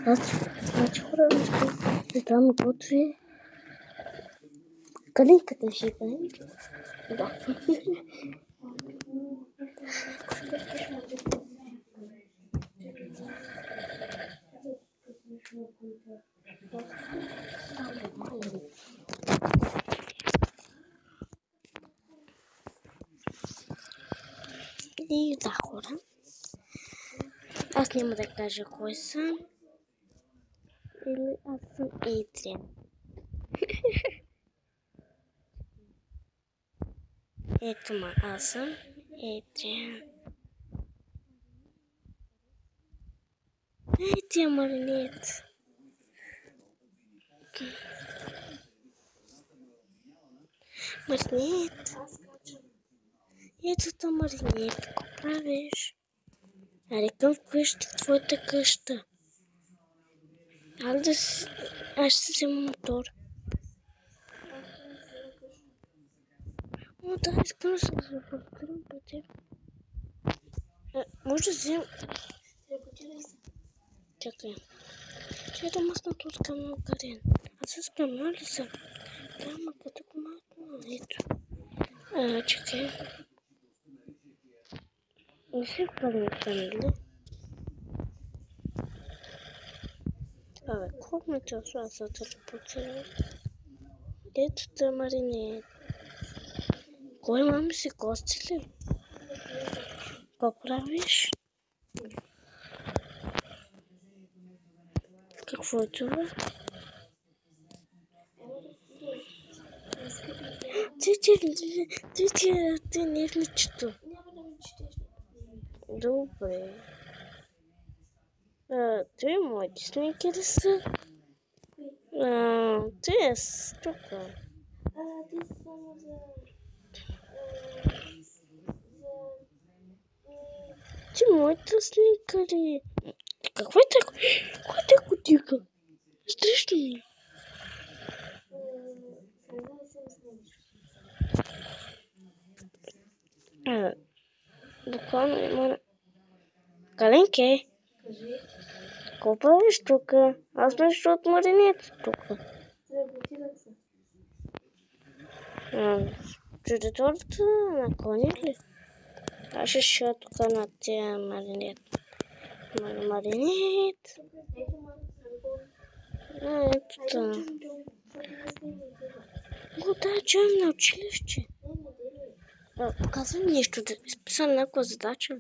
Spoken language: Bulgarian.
Аз хора не знам готви. Калинката ще кажем. Да. И да, хора. Аз няма да кажа кой съм. Или аз съм Ейтриан. Ето ма, аз съм Ейтриан. Ейтриан Маринет. Маринет. Ето Маринет, какво правиш? Аре към вкъща, твоята къща. Аз ще взема мотор. О, да, искам да се запортирам по теб. Може да взем... Чакай. Че да мъсна тут към Карен. Аз се спомня ли съм? Да, ма като малко, ето. Чакай. Не се памятам, ли? Абе, колко ме часу аз се телепортирам? Ето та Маринет. Кой мами си кости ли? Какво правиш? Какво е това? Ти не е в мечето. Добре. Той моите снимки ли са? Ти е тук. Ти си само за... Ти моята снимка ли? Какво е така? Кой е така тика? Страшно ми. Буквално има... Каленке? Кажи. Какво правиш тук? Аз нещо от Маринет тук. Репетирах се. Територията наклони ли? Аз ще шия тук на тия Маринет. Маринет. Ето та. Да, чуем на училище. Показвай нещо, да изписам някаква задача.